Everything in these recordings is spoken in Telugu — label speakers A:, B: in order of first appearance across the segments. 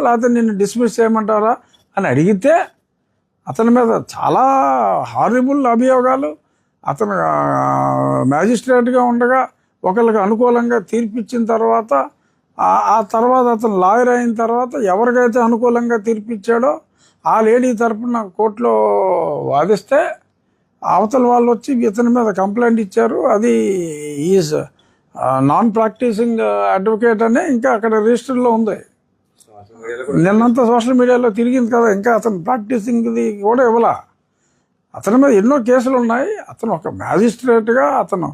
A: లేకపోతే నిన్ను డిస్మిస్ చేయమంటారా అని అడిగితే అతని మీద చాలా హారిబుల్ అభియోగాలు, అతను మ్యాజిస్ట్రేట్గా ఉండగా ఒకరికి అనుకూలంగా తీర్పిచ్చిన తర్వాత ఆ తర్వాత అతను లాయర్ అయిన తర్వాత ఎవరికైతే అనుకూలంగా తీర్పిచ్చాడో ఆ లేడీ తరపున కోర్టులో వాదిస్తే అవతల వాళ్ళు వచ్చి ఇతని మీద కంప్లైంట్ ఇచ్చారు. అది ఈజ్ నాన్ ప్రాక్టీసింగ్ అడ్వకేట్ అని ఇంకా అక్కడ రిజిస్టర్లో ఉంది. నిన్నంతా సోషల్ మీడియాలో తిరిగింది కదా, ఇంకా అతను ప్రాక్టీసింగ్ది కూడా ఇవ్వాల. అతని మీద ఎన్నో కేసులు ఉన్నాయి. అతను ఒక మ్యాజిస్ట్రేట్గా అతను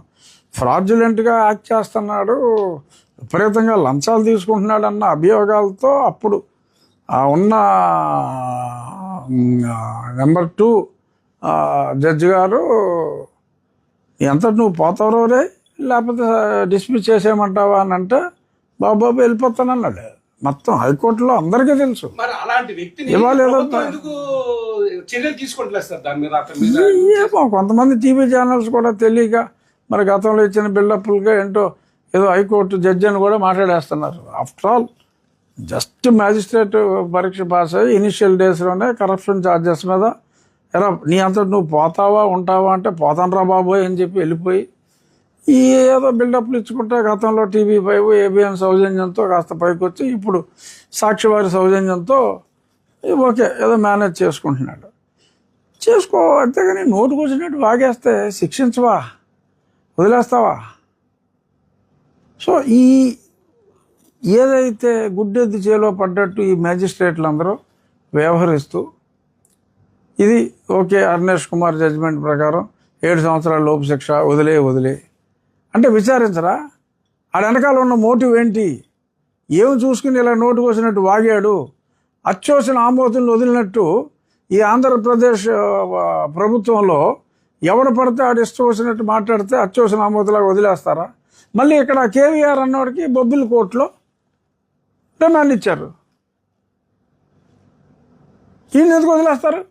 A: ఫ్రాడ్యులెంట్గా యాక్ట్ చేస్తున్నాడు, విపరీతంగా లంచాలు తీసుకుంటున్నాడు అన్న అభియోగాలతో అప్పుడు ఉన్న నెంబర్ 2 జడ్జి గారు ఎంత నువ్వు పోతావో రే లేకపోతే డిస్మిస్ చేసేయమంటావా అని అంటే బాబు వెళ్ళిపోతానన్నాడు. మొత్తం హైకోర్టులో అందరికీ తెలుసు. ఏమో కొంతమంది టీవీ ఛానల్స్ కూడా తెలియక మరి గతంలో ఇచ్చిన బిల్డప్లుగా ఏంటో ఏదో హైకోర్టు జడ్జి అని కూడా మాట్లాడేస్తున్నారు. ఆఫ్టర్ ఆల్ జస్ట్ మ్యాజిస్ట్రేట్ పరీక్ష పాస్ అయ్యి ఇనిషియల్ డేస్లోనే కరప్షన్ ఛార్జెస్ మీద ఎరా నీ అంతటి నువ్వు పోతావా ఉంటావా అంటే పోతానరా బాబోయ్ అని చెప్పి వెళ్ళిపోయి ఈ ఏదో బిల్డప్లు ఇచ్చుకుంటే గతంలో TV5 ABN సౌజన్యంతో కాస్త పైకి వచ్చి ఇప్పుడు సాక్షివారి సౌజన్యంతో ఓకే ఏదో మేనేజ్ చేసుకుంటున్నాడు. చేసుకో, అంతేగాని నోటుకు వచ్చినట్టు వాగేస్తే శిక్షించవా, వదిలేస్తావా? సో ఈ ఏదైతే గుడ్డెద్దు చేలో పడ్డట్టు ఈ మ్యాజిస్ట్రేట్లు అందరూ వ్యవహరిస్తూ ఇది ఓకే అర్నేష్ కుమార్ జడ్జిమెంట్ ప్రకారం 7 సంవత్సరాల లోపు శిక్ష వదిలే అంటే విచారించరా? ఆడ వెనకాల ఉన్న మోటివ్ ఏంటి? ఏమి చూసుకుని ఇలా నోటుకు వచ్చినట్టు వాగాడు? అచ్చోసిన ఆమోతులను వదిలినట్టు ఈ ఆంధ్రప్రదేశ్ ప్రభుత్వంలో ఎవడు పడితే ఆడు ఇష్టం వచ్చినట్టు మాట్లాడితే అచ్చోసిన ఆమోతులాగా వదిలేస్తారా? మళ్ళీ ఇక్కడ కేవీఆర్ అన్నవాడికి బొబ్బిలి కోర్టులో రిమాండ్ ఇచ్చారు. ఈయన ఎందుకు వదిలేస్తారు?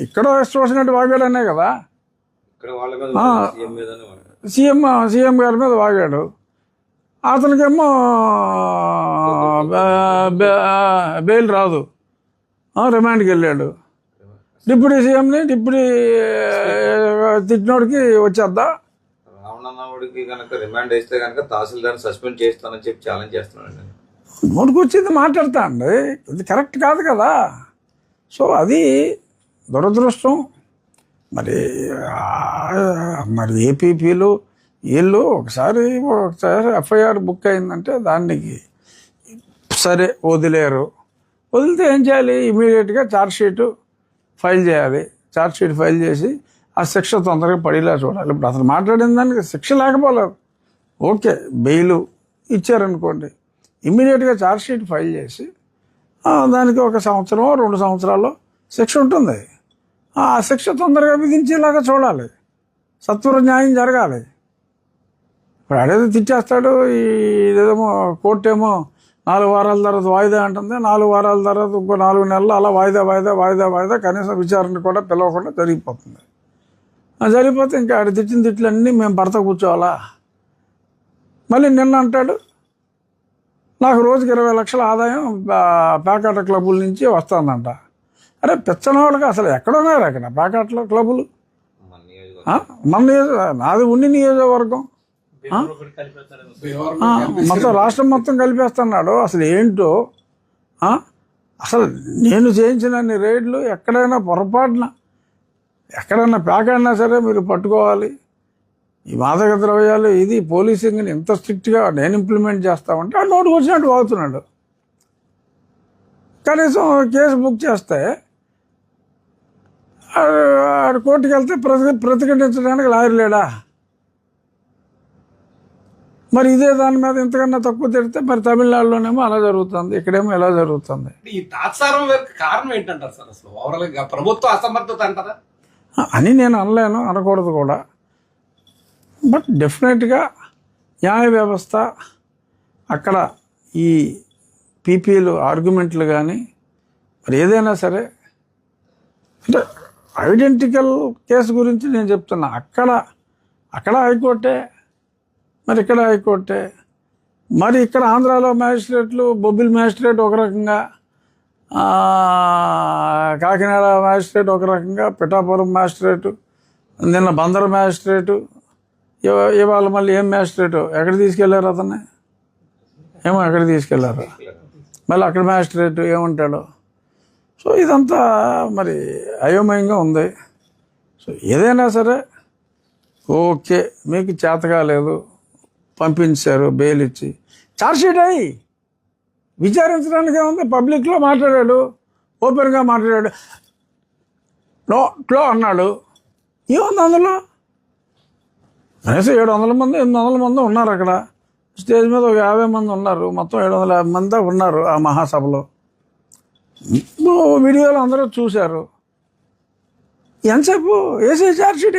A: ఇక్కడ ఇష్టం వచ్చినట్టు వాగాడనే కదా, సీఎం గారి మీద వాగాడు. అతనికేమో బెయిల్ రాదు, రిమాండ్కి వెళ్ళాడు. డిప్యూటీ సీఎంని తిట్టినోడికి వచ్చేద్దా?
B: రావణన్నవాడికి కనుక రిమాండ్ వేస్తే కనుక తహసీల్దార్ సస్పెండ్ చేస్తానని చెప్పి ఛాలెంజ్ చేస్తున్నాడు.
A: నోటికి వచ్చింది మాట్లాడతా అండి, ఇది కరెక్ట్ కాదు కదా. సో అది దురదృష్టం. మరి ఏపీపీలు వీళ్ళు ఒకసారి ఎఫ్ఐఆర్ బుక్ అయిందంటే దానికి సరే వదిలేరు. వదిలితే ఏం చేయాలి? ఇమీడియట్గా ఛార్జ్షీట్ ఫైల్ చేయాలి. ఛార్జ్షీట్ ఫైల్ చేసి ఆ శిక్ష తొందరగా పడేలా చూడాలి. ఇప్పుడు అసలు మాట్లాడిన దానికి శిక్ష లేకపోలేదు, ఓకే బెయిలు ఇచ్చారనుకోండి, ఇమ్మీడియట్గా ఛార్జ్షీట్ ఫైల్ చేసి దానికి 1 సంవత్సరం 2 సంవత్సరాల్లో శిక్ష ఉంటుంది. ఆ శిక్ష తొందరగా విధించేలాగా చూడాలి, సత్వర న్యాయం జరగాలి. ఇప్పుడు అడేదో తిట్టేస్తాడు, ఇదేమో కోర్టు ఏమో 4 వారాల తర్వాత వాయిదా అంటుంది, 4 వారాల తర్వాత ఇంకో 4 నెలలు అలా వాయిదా కనీసం విచారణ కూడా పిలవకుండా జరిగిపోతుంది. జరిగిపోతే ఇంకా ఆడ తిట్టిన తిట్లన్నీ మేము భర్త కూర్చోవాలా? మళ్ళీ నిన్న అంటాడు నాకు రోజుకి 20 లక్షల ఆదాయం పేకాట క్లబ్బుల నుంచి వస్తుందంట. అరే పిచ్చనవాళ్ళకి అసలు ఎక్కడున్నారు అక్కడ పేకాట క్లబ్బులు? నాది ఉండి నియోజకవర్గం మొత్తం రాష్ట్రం మొత్తం కలిపేస్తున్నాడు. అసలు ఏంటో అసలు నేను చేయించిన రైడ్లు ఎక్కడైనా పొరపాటున ఎక్కడైనా పేకాడినా సరే మీరు పట్టుకోవాలి. ఈ మాదక ద్రవ్యాలు ఇది పోలీసింగ్ని ఎంత స్ట్రిక్ట్గా నేను ఇంప్లిమెంట్ చేస్తామంటే ఆ నోటుకు వచ్చినట్టు వాగుతున్నాడు. కనీసం కేసు బుక్ చేస్తే ఆడు కోర్టుకు వెళ్తే ప్రతిఘటించడానికి లాయర్ లేడా? మరి ఇదే దాని మీద ఇంతకన్నా తక్కువ తిడితే మరి తమిళనాడులోనేమో అలా జరుగుతుంది, ఇక్కడేమో ఎలా జరుగుతుంది.
C: ఈ తాత్సారం కారణం ఏంటంటారు సార్? అసలు ఓవరాల్గా ప్రభుత్వ అసమర్థత అంటారా
A: అని నేను అనలేను, అనకూడదు కూడా. బట్ డెఫినెట్గా న్యాయ వ్యవస్థ అక్కడ ఈ పీపీలు ఆర్గ్యుమెంట్లు కానీ మరి ఏదైనా సరే అంటే ఐడెంటికల్ కేసు గురించి నేను చెప్తున్నా. అక్కడ హైకోర్టే, మరి ఇక్కడ హైకోర్టే. మరి ఇక్కడ ఆంధ్రాలో మ్యాజిస్ట్రేట్లు బొబ్బిలి మ్యాజిస్ట్రేట్ ఒక రకంగా, కాకినాడ మ్యాజిస్ట్రేట్ ఒక రకంగా, పిఠాపురం మ్యాజిస్ట్రేటు, నిన్న బందర్ మ్యాజిస్ట్రేటు, ఇవాళ మళ్ళీ ఏం మ్యాజిస్ట్రేటు ఎక్కడ తీసుకెళ్లారు అతన్ని, ఏమో ఎక్కడ తీసుకెళ్లారు, మళ్ళీ అక్కడ మ్యాజిస్ట్రేట్ ఏమంటాడు. సో ఇదంతా మరి అయోమయంగా ఉంది. సో ఏదైనా సరే ఓకే, మీకు చేత కాలేదు, పంపించారు బెయిల్ ఇచ్చి, ఛార్జ్షీట్ అయ్యి విచారించడానికి ఏముంది. పబ్లిక్లో మాట్లాడాడు, ఓపెన్గా మాట్లాడాడు, నో అన్నాడు, ఏముంది అందులో. కనీసం 700 మంది 800 మంది ఉన్నారు అక్కడ. స్టేజ్ మీద ఒక 50 మంది ఉన్నారు, మొత్తం 750 మంది ఉన్నారు ఆ మహాసభలో. వీడియోలు అందరూ చూశారు. ఎంతసేపు వేసి ఛార్జ్షీట్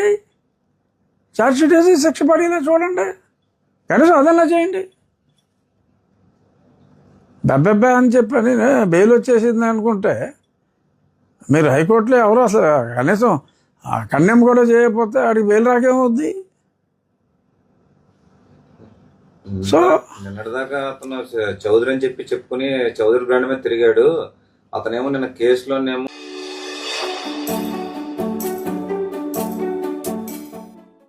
A: వేసి శిక్ష పడినా చూడండి, కనీసం అదన్నా చేయండి. డబ్బెబ్బే అని చెప్పని బెయిల్ వచ్చేసింది అనుకుంటే మీరు హైకోర్టులో ఎవరు అసలు కనీసం కన్యం కూడా చేయకపోతే ఆడికి బెయిల్ రాకేమవుద్ది. సో
B: నిన్నటిదాకా అతను చౌదరి అని చెప్పుకుని చౌదరి బ్రాండ్ మీద తిరిగాడు. అతనేమో నిన్న కేసులోనేమో